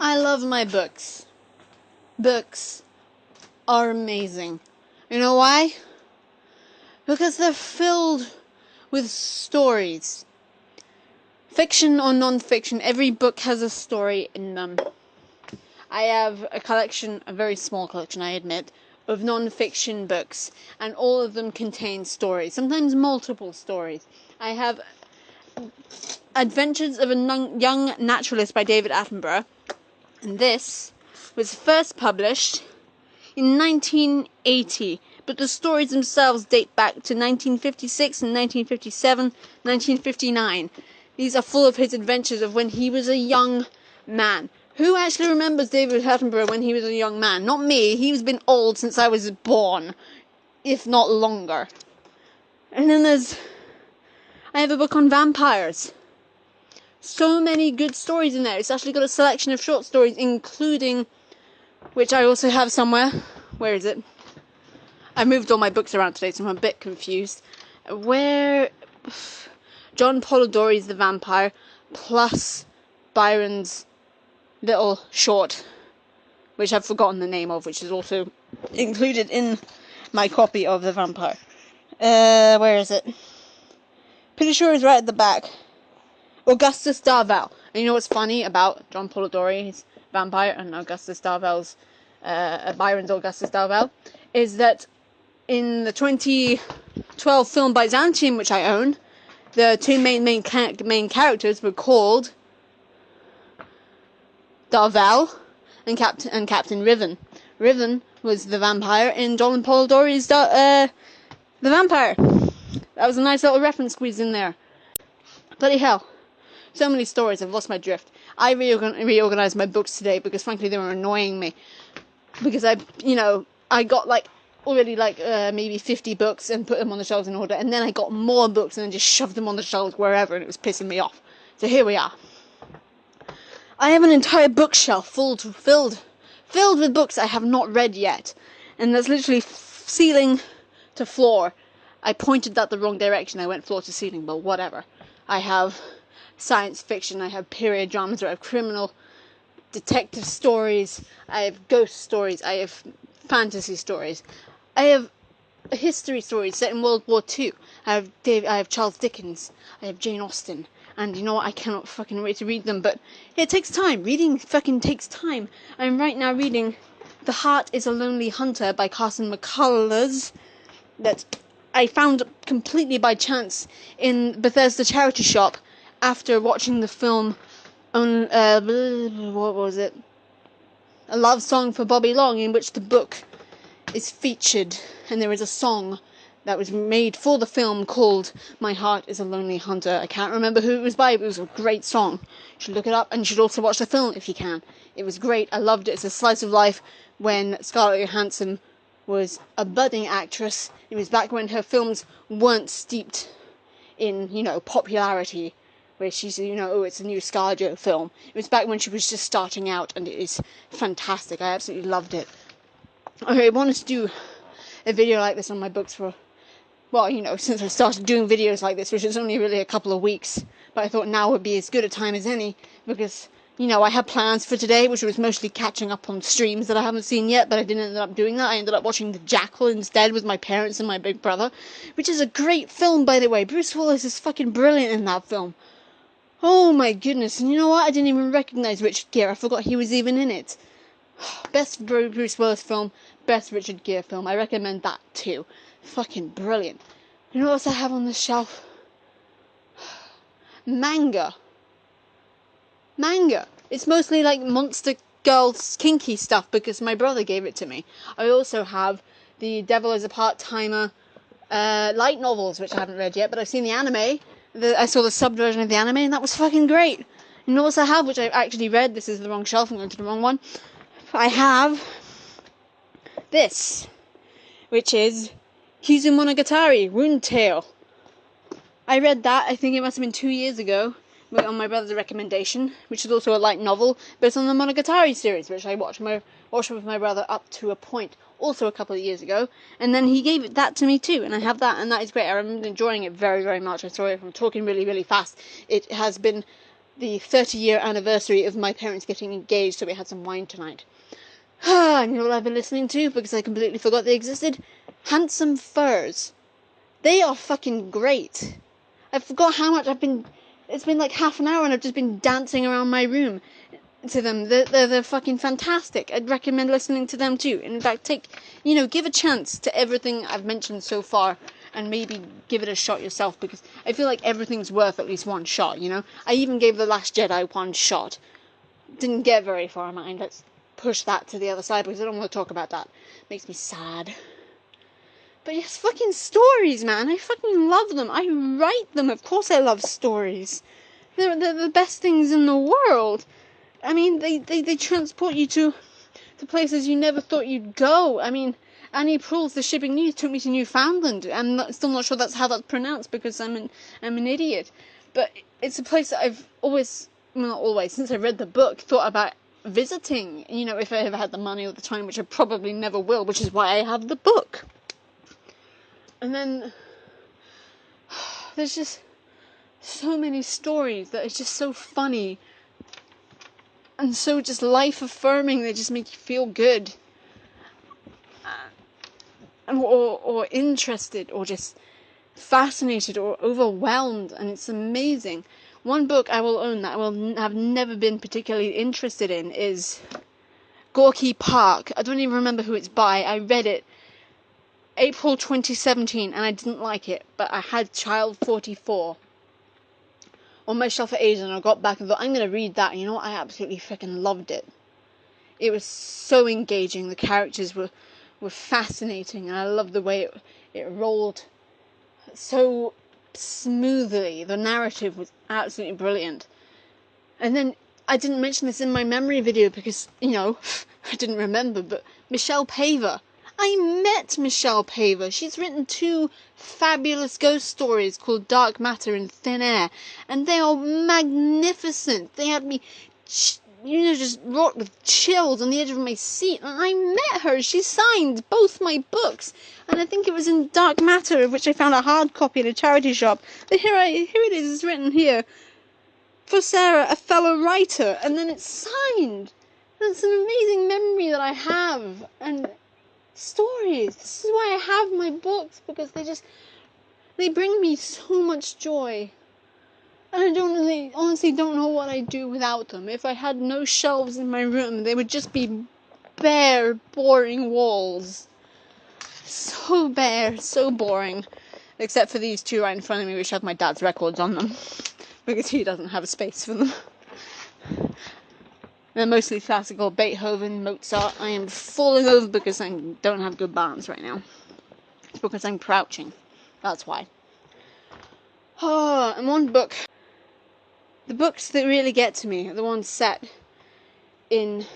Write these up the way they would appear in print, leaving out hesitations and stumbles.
I love my books. Books are amazing. You know why? Because they're filled with stories. Fiction or non-fiction, every book has a story in them. I have a collection, a very small collection, I admit, of non-fiction books, and all of them contain stories, sometimes multiple stories. I have Adventures of a Young Naturalist by David Attenborough, and this was first published in 1980, but the stories themselves date back to 1956 and 1957, 1959. These are full of his adventures of when he was a young man. Who actually remembers David Attenborough when he was a young man? Not me. He's been old since I was born, if not longer. And then I have a book on vampires. So many good stories in there. It's actually got a selection of short stories, including, which I also have somewhere. Where is it? I moved all my books around today, so I'm a bit confused. Where John Polidori's The Vampire, plus Byron's little short, which I've forgotten the name of, which is also included in my copy of The Vampire. Where is it? Pretty sure it's right at the back. Augustus Darvel. And you know what's funny about John Polidori's Vampire and Augustus Darvel's Byron's Augustus Darvel is that in the 2012 film Byzantium, which I own, the two main characters were called Darvel and Captain Riven. Riven was the vampire in John Polidori's The Vampire. That was a nice little reference squeezed in there. Bloody hell. So many stories, I've lost my drift. I reorganized my books today because frankly they were annoying me. Because I got already maybe 50 books and put them on the shelves in order, and then I got more books and then just shoved them on the shelves wherever, and it was pissing me off. So here we are. I have an entire bookshelf filled with books I have not read yet, and that's literally ceiling to floor. I pointed that the wrong direction, I went floor to ceiling, but whatever. I have science fiction, I have period dramas, I have criminal detective stories, I have ghost stories, I have fantasy stories, I have history stories set in World War II, I have Charles Dickens, I have Jane Austen, and you know what, I cannot fucking wait to read them, but it takes time. Reading fucking takes time. I'm right now reading The Heart is a Lonely Hunter by Carson McCullers, that I found completely by chance in Bethesda charity shop after watching the film on, what was it? A Love Song for Bobby Long, in which the book is featured, and there is a song that was made for the film called My Heart is a Lonely Hunter. I can't remember who it was by, but it was a great song. You should look it up, and you should also watch the film if you can. It was great, I loved it. It's a slice of life when Scarlett Johansson was a budding actress. It was back when her films weren't steeped in, popularity, where she's, it's a new ScarJo film. It was back when she was just starting out, and it is fantastic. I absolutely loved it. I wanted to do a video like this on my books for, since I started doing videos like this, which is only really a couple of weeks, but I thought now would be as good a time as any, because, I had plans for today, which was mostly catching up on streams that I haven't seen yet, but I didn't end up doing that. I ended up watching The Jackal instead with my parents and my big brother, which is a great film, by the way. Bruce Willis is fucking brilliant in that film. Oh my goodness, and you know what? I didn't even recognise Richard Gere. I forgot he was even in it. Best Bruce Willis film, best Richard Gere film. I recommend that too. Fucking brilliant. You know what else I have on the shelf? Manga. It's mostly like Monster Girls kinky stuff because my brother gave it to me. I also have the Devil is a Part-Timer light novels, which I haven't read yet, but I've seen the anime. I saw the sub version of the anime, and that was fucking great. You know what else I have, which I've actually read? This is the wrong shelf, I'm going to the wrong one. I have this, which is Kizumonogatari, Rune Tale. I read that, I think it must have been 2 years ago, on my brother's recommendation, which is also a light novel, based on the Monogatari series, which I watched with my brother up to a point, also a couple of years ago, and then he gave that to me too, and I have that, and that is great. I remember enjoying it very, very much. I'm sorry if I'm talking really, really fast. It has been the 30-year anniversary of my parents getting engaged, so we had some wine tonight. And you know what I've been listening to, because I completely forgot they existed? Handsome Furs. They are fucking great. I forgot how much it's been like half an hour and I've just been dancing around my room to them. They're fucking fantastic. I'd recommend listening to them too. In fact, give a chance to everything I've mentioned so far, and maybe give it a shot yourself, because I feel like everything's worth at least one shot, I even gave The Last Jedi one shot. Didn't get very far, mind. Let's push that to the other side, because I don't want to talk about that. Makes me sad. But yes, fucking stories, man. I fucking love them. I write them. Of course I love stories. They're the best things in the world. I mean, they transport you to places you never thought you'd go. I mean, Annie Proulx's The Shipping News took me to Newfoundland. I'm still not sure that's how that's pronounced, because I'm an idiot. But it's a place that I've always, well, not always, since I read the book, thought about visiting. If I ever had the money or the time, which I probably never will, which is why I have the book. And then there's just so many stories that are just so funny and so just life-affirming. They just make you feel good, or interested, or just fascinated, or overwhelmed, and it's amazing. One book I will own that I will have never been particularly interested in is Gorky Park. I don't even remember who it's by. I read it April 2017 and I didn't like it, but I had Child 44 on my shelf for ages, and I got back and thought, I'm going to read that, and you know what, I absolutely freaking loved it. It was so engaging, the characters were fascinating, and I loved the way it rolled so smoothly. The narrative was absolutely brilliant. And then, I didn't mention this in my memory video because, I didn't remember, but Michelle Paver. I met Michelle Paver. She's written 2 fabulous ghost stories called Dark Matter and Thin Air, and they are magnificent. They had me, just wrought with chills on the edge of my seat. And I met her. She signed both my books, and I think it was in Dark Matter, of which I found a hard copy in a charity shop. But here it is. It's written here, for Sarah, a fellow writer, and then it's signed. That's an amazing memory that I have, and stories. This is why I have my books, because they bring me so much joy. And I honestly don't know what I'd do without them. If I had no shelves in my room, they would just be bare, boring walls. So bare, so boring. Except for these 2 right in front of me, which have my dad's records on them, because he doesn't have a space for them. They're mostly classical, Beethoven, Mozart. I am falling over because I don't have good balance right now. It's because I'm crouching. That's why. Oh, and one book. The books that really get to me are the ones set in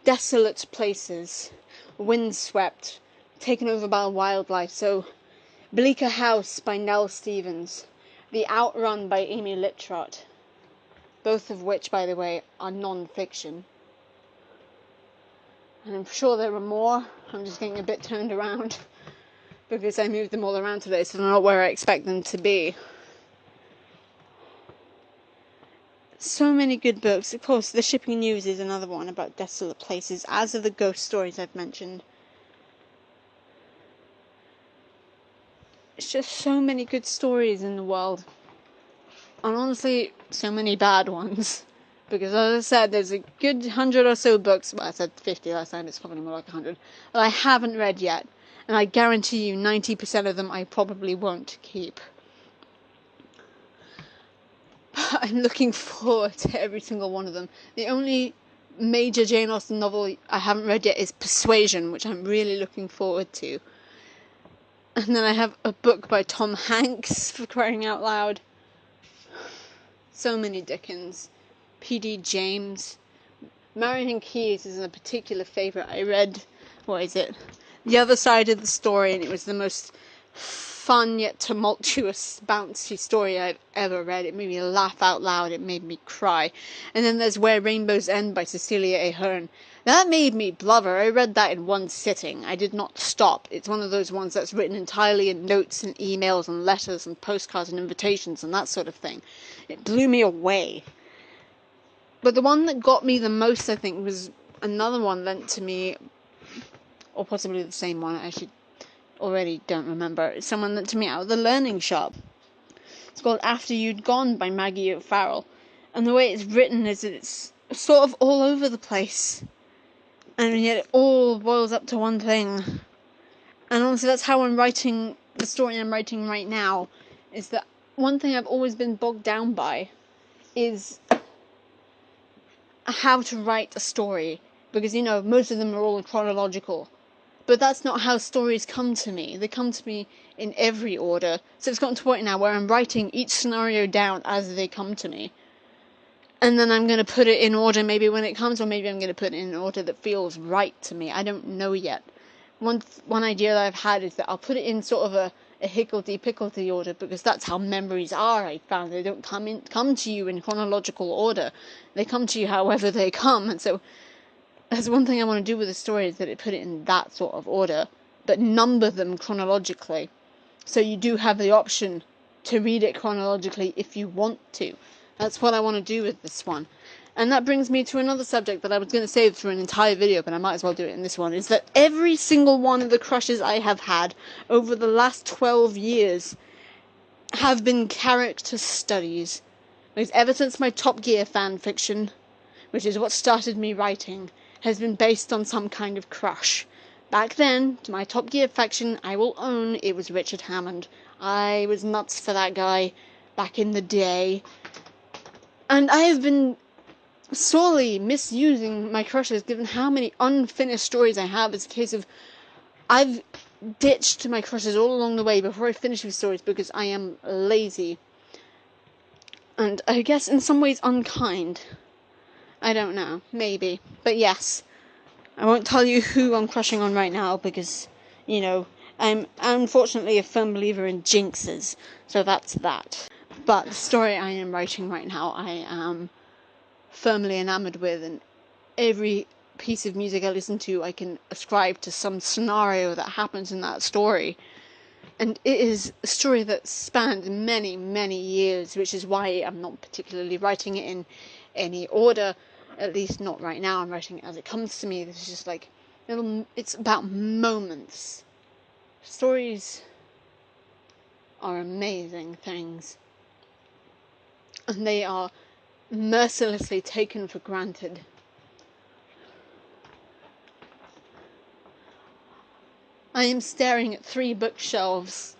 desolate places, windswept, taken over by wildlife. So, Bleaker House by Nell Stevens, The Outrun by Amy Littrott. Both of which, by the way, are non-fiction. And I'm sure there are more. I'm just getting a bit turned around because I moved them all around today, so they're not where I expect them to be. So many good books. Of course, The Shipping News is another one about desolate places, as are the ghost stories I've mentioned. It's just so many good stories in the world. And honestly, so many bad ones. Because as I said, there's a good 100 or so books, well I said 50 last time, it's probably more like 100, that I haven't read yet. And I guarantee you 90% of them I probably won't keep. But I'm looking forward to every single one of them. The only major Jane Austen novel I haven't read yet is Persuasion, which I'm really looking forward to. And then I have a book by Tom Hanks, for crying out loud. So many Dickens. P.D. James. Marion Keyes is a particular favourite. I read, The Other Side of the Story, and it was the most fun yet tumultuous, bouncy story I've ever read. It made me laugh out loud. It made me cry. And then there's Where Rainbows End by Cecilia Ahern. That made me blubber. I read that in one sitting. I did not stop. It's one of those ones that's written entirely in notes and emails and letters and postcards and invitations and that sort of thing. It blew me away. But the one that got me the most, I think, was another one lent to me, or possibly the same one, I actually already don't remember. Someone lent to me out of the Learning Shop. It's called After You'd Gone by Maggie O'Farrell. And the way it's written is that it's sort of all over the place. And yet it all boils up to one thing. And honestly, that's how I'm writing the story I'm writing right now. Is that one thing I've always been bogged down by is how to write a story. Because, you know, most of them are all chronological. But that's not how stories come to me. They come to me in every order. So it's gotten to a point now where I'm writing each scenario down as they come to me. And then I'm going to put it in order maybe when it comes, or maybe I'm going to put it in an order that feels right to me. I don't know yet. One idea that I've had is that I'll put it in sort of a higgledy-piggledy order, because that's how memories are, I found. They don't come to you in chronological order. They come to you however they come. And so that's one thing I want to do with the story, is that it put it in that sort of order, but number them chronologically. So you do have the option to read it chronologically if you want to. That's what I want to do with this one. And that brings me to another subject that I was going to save for an entire video, but I might as well do it in this one, is that every single one of the crushes I have had over the last 12 years have been character studies. Because ever since my Top Gear fan fiction, which is what started me writing, has been based on some kind of crush. Back then, to my Top Gear faction, I will own it was Richard Hammond. I was nuts for that guy back in the day. And I have been sorely misusing my crushes, given how many unfinished stories I have. It's a case of I've ditched my crushes all along the way before I finish these stories because I am lazy. And I guess in some ways unkind. I don't know. Maybe. But yes. I won't tell you who I'm crushing on right now because, you know, I'm unfortunately a firm believer in jinxes. So that's that. But the story I am writing right now, I am firmly enamored with, and every piece of music I listen to, I can ascribe to some scenario that happens in that story. And it is a story that spans many, many years, which is why I'm not particularly writing it in any order, at least not right now. I'm writing it as it comes to me. This is just like, it's about moments. Stories are amazing things. And they are mercilessly taken for granted. I am staring at 3 bookshelves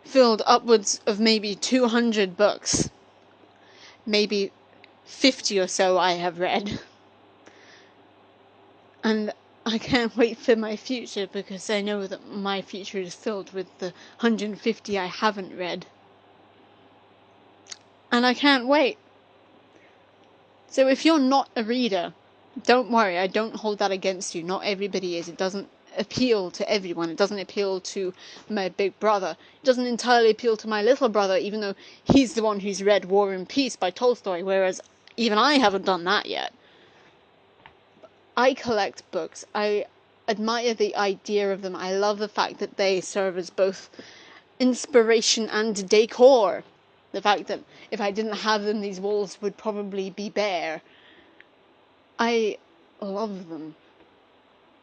filled upwards of maybe 200 books. Maybe 50 or so I have read. And I can't wait for my future, because I know that my future is filled with the 150 I haven't read. And I can't wait. So if you're not a reader, don't worry, I don't hold that against you. Not everybody is. It doesn't appeal to everyone. It doesn't appeal to my big brother. It doesn't entirely appeal to my little brother, even though he's the one who's read War and Peace by Tolstoy, whereas even I haven't done that yet. I collect books. I admire the idea of them. I love the fact that they serve as both inspiration and decor. The fact that if I didn't have them, these walls would probably be bare. I love them.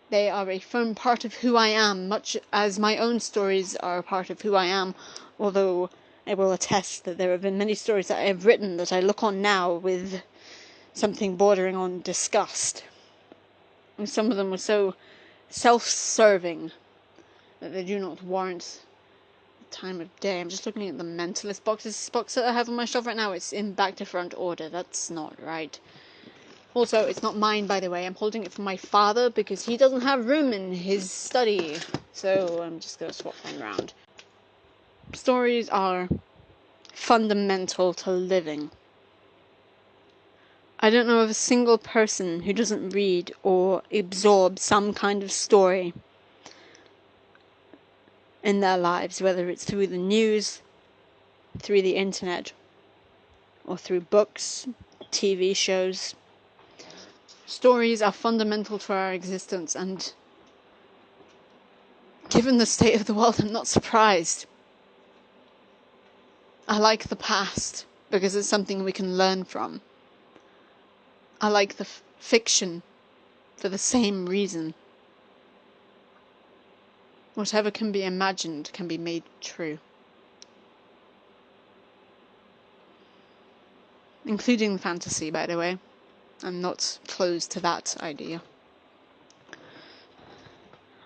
They are a firm part of who I am, much as my own stories are a part of who I am, although I will attest that there have been many stories that I have written that I look on now with something bordering on disgust. And some of them were so self-serving that they do not warrant time of day. I'm just looking at the Mentalist boxes box that I have on my shelf right now. It's in back to front order. That's not right. Also, it's not mine, by the way. I'm holding it for my father because he doesn't have room in his study. So I'm just going to swap them around. Stories are fundamental to living. I don't know of a single person who doesn't read or absorb some kind of story in their lives, whether it's through the news, through the internet, or through books, TV shows. Stories are fundamental to our existence, and given the state of the world, I'm not surprised. I like the past. because it's something we can learn from. I like the fiction for the same reason. Whatever can be imagined can be made true. Including fantasy, by the way. I'm not closed to that idea.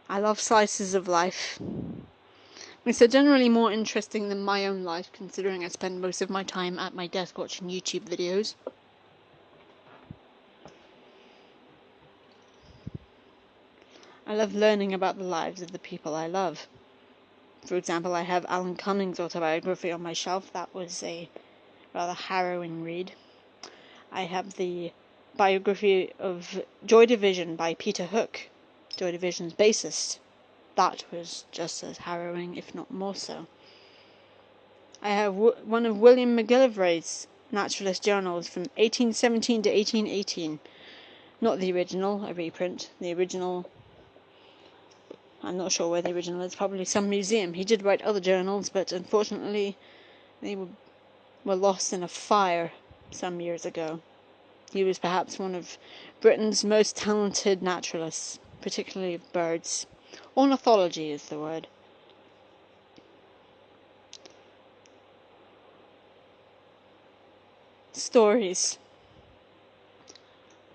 I love slices of life. It's generally more interesting than my own life, considering I spend most of my time at my desk watching YouTube videos. I love learning about the lives of the people I love. For example, I have Alan Cummings' autobiography on my shelf. That was a rather harrowing read. I have the biography of Joy Division by Peter Hook, Joy Division's bassist. That was just as harrowing, if not more so. I have one of William McGillivray's naturalist journals from 1817 to 1818. Not the original, a reprint. The original, I'm not sure where the original is, probably some museum. He did write other journals, but unfortunately they were lost in a fire some years ago. He was perhaps one of Britain's most talented naturalists, particularly of birds. Ornithology is the word. Stories.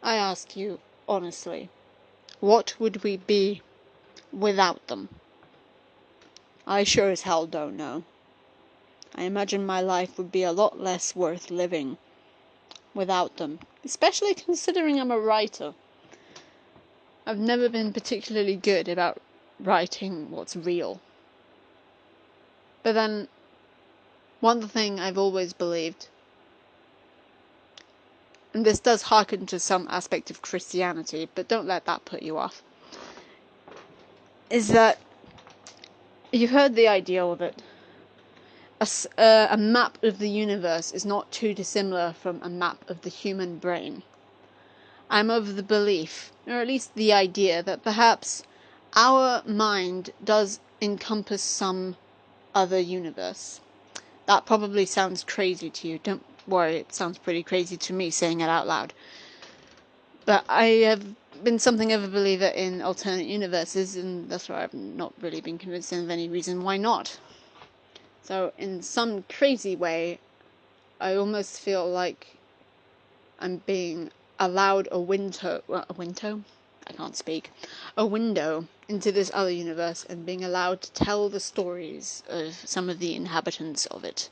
I ask you honestly, what would we be without them? I sure as hell don't know. I imagine my life would be a lot less worth living without them, especially considering I'm a writer. I've never been particularly good about writing what's real. But then, one thing I've always believed, and this does harken to some aspect of Christianity, but don't let that put you off, is that you've heard the ideal that a map of the universe is not too dissimilar from a map of the human brain. I'm of the belief, or at least the idea, that perhaps our mind does encompass some other universe. That probably sounds crazy to you. Don't worry, it sounds pretty crazy to me saying it out loud. But I have been something of a believer in alternate universes, and that's why I've not really been convinced of any reason why not. So in some crazy way, I almost feel like I'm being allowed a window into this other universe, and being allowed to tell the stories of some of the inhabitants of it.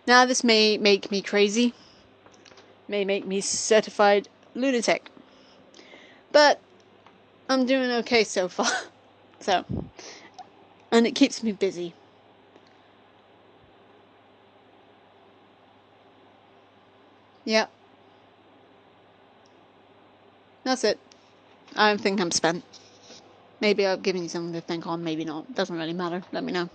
Now, this may make me crazy, may make me certified lunatic, but I'm doing okay so far. And it keeps me busy. Yep. That's it. I think I'm spent. Maybe I've given you something to think on, maybe not. Doesn't really matter. Let me know.